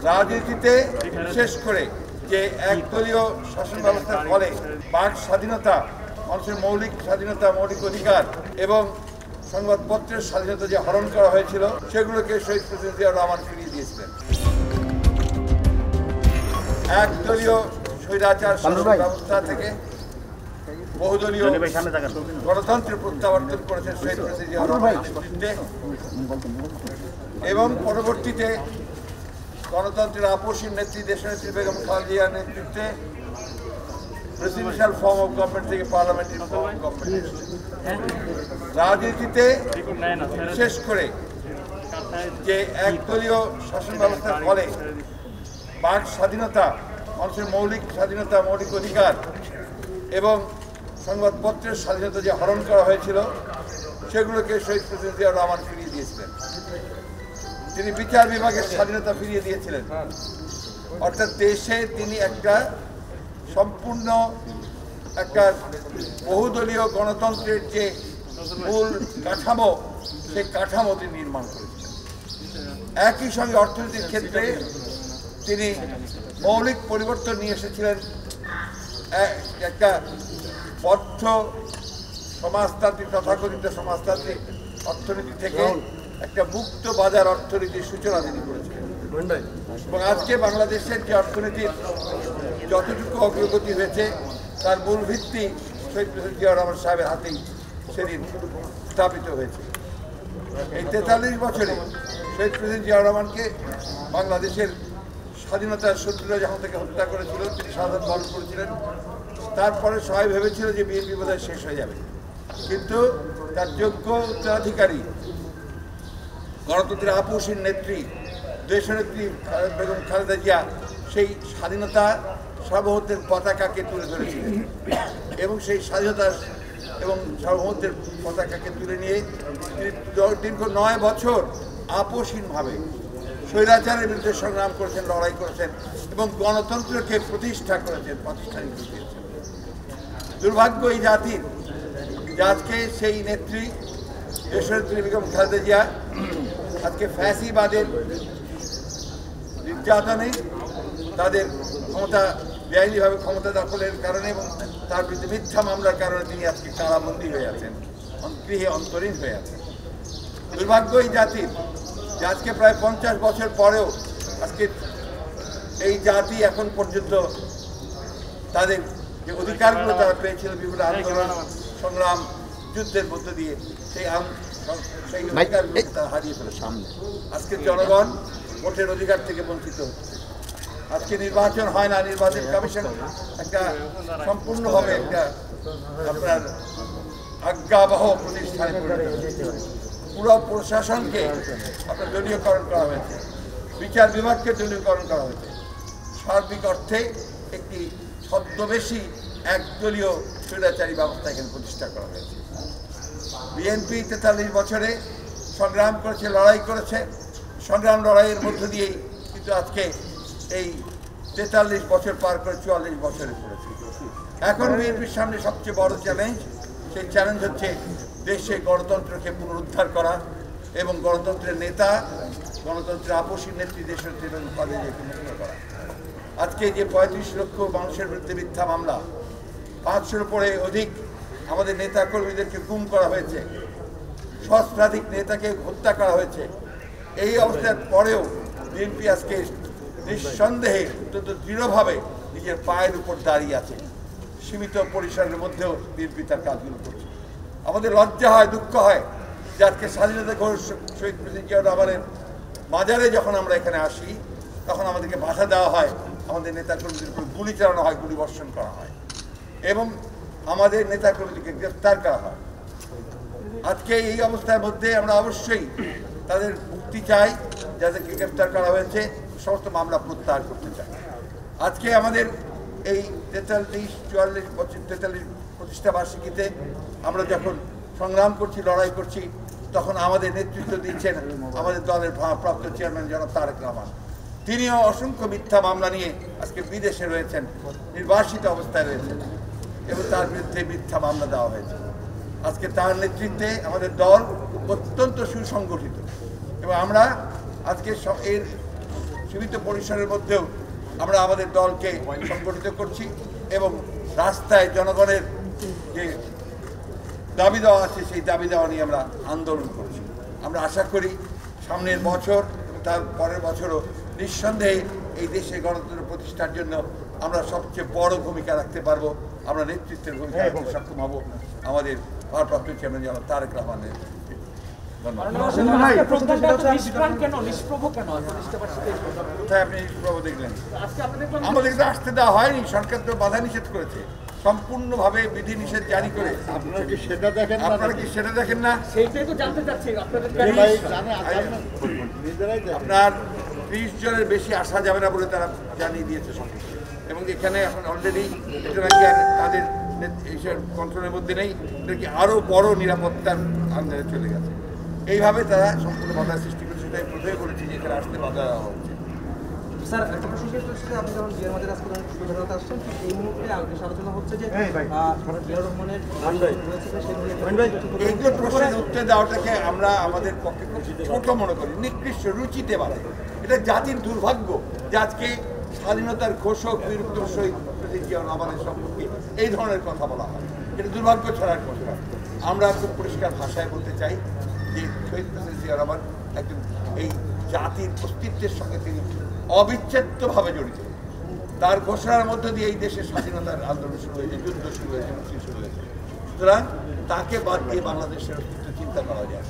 রাজনীতিতে বিশেষ করে যে একদলীয় শাসন ব্যবস্থার ফলে বাক স্বাধীনতা, মানুষের মৌলিক স্বাধীনতা, মৌলিক অধিকার এবং সংবাদপত্রের স্বাধীনতা যে হরণ করা হয়েছিল সেগুলোকে শহীদ প্রেসিডেন্ট জিয়াউর রহমান ফিরিয়ে দিয়েছিলেন। একদলীয় স্বৈরাচার শাসন ব্যবস্থা থেকে বহুদলীয় গণতন্ত্রের প্রত্যাবর্তন করেছেন শহীদ প্রেসিডেন্ট জিয়াউর রহমানের নেতৃত্বে এবং পরবর্তীতে গণতন্ত্রের আপসীন নেত্রী দেশনেত্রী বেগম খালেদা জিয়ার নেতৃত্বে প্রেসিডেন্সিয়াল ফর্ম অফ গভর্নমেন্ট থেকে পার্লামেন্টারি ফর্ম অফ গভর্নমেন্ট। রাজনীতিতে বিশেষ করে যে একদলীয় শাসন ব্যবস্থার ফলে বাক স্বাধীনতা, মানুষের মৌলিক স্বাধীনতা, মৌলিক অধিকার এবং সংবাদপত্রের স্বাধীনতা যে হরণ করা হয়েছিল সেগুলোকে শহীদ প্রেসিডেন্ট জিয়াউর রহমান ফিরিয়ে দিয়েছিলেন। তিনি বিচার বিভাগের স্বাধীনতা ফিরিয়ে দিয়েছিলেন। অর্থাৎ দেশে তিনি একটা সম্পূর্ণ একটা বহুদলীয় গণতন্ত্রের যে মূল কাঠামো সেই কাঠামো তিনি নির্মাণ করেছিলেন। একই সঙ্গে অর্থনীতির ক্ষেত্রে তিনি মৌলিক পরিবর্তন নিয়ে এসেছিলেন। একটা বদ্ধ সমাজতান্ত্রিক, তথাকথিত সমাজতান্ত্রিক অর্থনীতি থেকে একটা মুক্ত বাজার অর্থনীতির সূচনা তিনি করেছিলেন এবং আজকে বাংলাদেশের যে অর্থনীতির যতটুকু অগ্রগতি হয়েছে তার মূল ভিত্তি শহীদ প্রেসিডেন্ট জিয়াউর রহমান সাহেবের হাতেই সেদিন স্থাপিত হয়েছে। এই 43 বছরে শহীদ প্রেসিডেন্ট জিয়াউর রহমানকে বাংলাদেশের স্বাধীনতার শত্রুরা যখন থেকে হত্যা করেছিল, তিনি শাহাদাত বরণ করেছিলেন। তারপরে সবাই ভেবেছিল যে বিএনপি বোধহয় শেষ হয়ে যাবে, কিন্তু তার যোগ্য উত্তরাধিকারী গণতন্ত্রের আপসীন নেত্রী দেশনেত্রী বেগম খালেদা জিয়া সেই স্বাধীনতা সার্বভৌমত্বের পতাকাকে তুলে ধরেছিলেন এবং সেই স্বাধীনতা এবং সার্বভৌমত্বের পতাকাকে তুলে নিয়ে তিনি দীর্ঘ 9 বছর আপসীনভাবে স্বৈরাচারের বিরুদ্ধে সংগ্রাম করেছেন, লড়াই করেছেন এবং গণতন্ত্রকে প্রতিষ্ঠা করেছেন, প্রাতিষ্ঠানিক দিয়েছেন। দুর্ভাগ্য এই জাতির যে আজকে সেই নেত্রী দেশনেত্রী বেগম খালেদা জিয়া আজকে ফ্যাসিবাদের নির্যাতনে, তাদের ক্ষমতা বেআইনিভাবে ক্ষমতা দখলের কারণে এবং তার বিরুদ্ধে মিথ্যা মামলার কারণে তিনি আজকে কারাবন্দী হয়ে আছেন, গৃহে অন্তরীণ হয়ে আছেন। দুর্ভাগ্য এই জাতির যে আজকে প্রায় 50 বছর পরেও আজকে এই জাতি এখন পর্যন্ত তাদের যে অধিকারগুলো তারা পেয়েছিল বিভিন্ন আন্দোলন, সংগ্রাম, যুদ্ধের মধ্য দিয়ে সেই অধিকারগুলো তারা হারিয়ে ফেলে। সামনে আজকে জনগণ ভোটের অধিকার থেকে বঞ্চিত হচ্ছে। আজকে নির্বাচন হয় না, নির্বাচন কমিশন একটা সম্পূর্ণভাবে একটা আপনার আজ্ঞাবহ প্রতিষ্ঠানে পুরো প্রশাসনকে আপনার দলীয়করণ করা হয়েছে, বিচার বিভাগকে দলীয়করণ করা হয়েছে। সার্বিক অর্থে একটি ছদ্মবেশী একদলীয় স্বৈরাচারী ব্যবস্থা এখানে প্রতিষ্ঠা করা হয়েছে। বিএনপি 43 বছরে সংগ্রাম করেছে, লড়াই করেছে, সংগ্রাম লড়াইয়ের মধ্য দিয়েই কিন্তু আজকে এই 43 বছর পার করে 44 বছরে পড়েছে। এখন বিএনপির সামনে সবচেয়ে বড় চ্যালেঞ্জ, সেই চ্যালেঞ্জ হচ্ছে দেশে গণতন্ত্রকে পুনরুদ্ধার করা এবং গণতন্ত্রের নেতা, গণতন্ত্রের আপসীন নেত্রী দেশনেত্রী বেগম খালেদা জিয়াকে মুক্ত করা। আজকে যে 35 লক্ষ মানুষের বিরুদ্ধে মিথ্যা মামলা, 500-এর উপরে অধিক আমাদের নেতা কর্মীদেরকে গুম করা হয়েছে, সহস্রাধিক নেতাকে হত্যা করা হয়েছে, এই অবস্থার পরেও বিএনপি আজকে নিঃসন্দেহে অত্যন্ত দৃঢ়ভাবে নিজের পায়ের উপর দাঁড়িয়ে আছে। সীমিত পরিসরের মধ্যেও বিএনপি তার কাজগুলো করছে। আমাদের লজ্জা হয়, দুঃখ হয় যে আজকে স্বাধীনতা ঘোষ শহীদ প্রেসিডেন্ট জিয়াউর রহমানের মাজারে যখন আমরা এখানে আসি তখন আমাদেরকে বাধা দেওয়া হয়, আমাদের নেতাকর্মীদের উপর গুলি চালানো হয়, গুলি বর্ষণ করা হয় এবং আমাদের নেতাকর্মীদেরকে গ্রেফতার করা হয়। আজকে এই অবস্থার মধ্যে আমরা অবশ্যই তাদের মুক্তি চাই, যাদেরকে গ্রেফতার করা হয়েছে সমস্ত মামলা প্রত্যাহার করতে চাই। আজকে আমাদের এই 43 প্রতিষ্ঠা বার্ষিকীতে আমরা যখন সংগ্রাম করছি, লড়াই করছি, তখন আমাদের নেতৃত্ব দিচ্ছেন আমাদের দলের ভারপ্রাপ্ত চেয়ারম্যান জনাব তারেক রহমান। তিনিও অসংখ্য মিথ্যা মামলা নিয়ে আজকে বিদেশে রয়েছেন, নির্বাসিত অবস্থায় রয়েছেন এবং তার বিরুদ্ধে মিথ্যা মামলা দেওয়া হয়েছে। আজকে তার নেতৃত্বে আমাদের দল অত্যন্ত সুসংগঠিত এবং আমরা আজকে এর সীমিত পরিসরের মধ্যেও আমরা আমাদের দলকে সংগঠিত করছি এবং রাস্তায় জনগণের যে দাবি দেওয়া আছে সেই দাবি দেওয়া নিয়ে আমরা আন্দোলন করছি। আমরা আশা করি সামনের বছর তার পরের বছরও নিঃসন্দেহে এই দেশে গণতন্ত্র প্রতিষ্ঠার জন্য আমরা সবচেয়ে বড় ভূমিকা রাখতে পারবো, আমরা নেতৃত্বের ভূমিকা রাখতে সক্ষম হব আমাদের ভারপ্রাপ্ত চেয়ারম্যান জনাব তারেক রহমানের। আমাদের আসতে দেওয়া হয়নি, সরকার তো বাধা নিষেধ করেছে সম্পূর্ণভাবে বিধিনিষেধ জারি করে। আপনারা কি সেটা দেখেন না? আপনার 30 জনের বেশি আসা যাবে না বলে তারা জানিয়ে দিয়েছে সরকারকে, এবং এখানে এখন অলরেডি এটা নাকি আর তাদের কন্ট্রোলের মধ্যে নেই, এটা কি আরও বড় নিরাপত্তার আন্দাজে চলে গেছে। এইভাবে তারা সম্পূর্ণ বাধা সৃষ্টি করেছে, সেটাই প্রথমে বলেছি যে এখানে আসতে বাধা দেওয়া হচ্ছে। স্যার, একটা প্রশ্ন শেষ করতে আপনি যখন জিয়ার মাঝে আজকে প্রধানত আসছেন, এই মুহূর্তে আলোচনা হচ্ছে যে জিয়াউর রহমানের এইগুলো প্রশ্নের উত্তর দেওয়াটাকে আমরা আমাদের পক্ষে ছোট মনে করি, নিকৃষ্ট রুচিতে বাড়াই। এটা জাতির দুর্ভাগ্য যে আজকে স্বাধীনতার ঘোষক বীরুত্তম শহীদ জিয়াউর রহমানের সম্পর্কে এই ধরনের কথা বলা হয়, এটা দুর্ভাগ্য ছড়ার কথা। আমরা খুব পরিষ্কার ভাষায় বলতে চাই যে শহীদ প্রেসিডেন্ট জিয়াউর রহমান একজন এই জাতির অস্তিত্বের সঙ্গে তিনি অবিচ্ছেদ্যভাবে জড়িত। তার ঘোষণার মধ্য দিয়ে এই দেশের স্বাধীনতার আন্দোলন শুরু হয়েছে, যুদ্ধ শুরু হয়েছে, মুক্তি শুরু হয়েছে। সুতরাং তাকে বাদ দিয়ে বাংলাদেশের অস্তিত্ব চিন্তা করা যায়।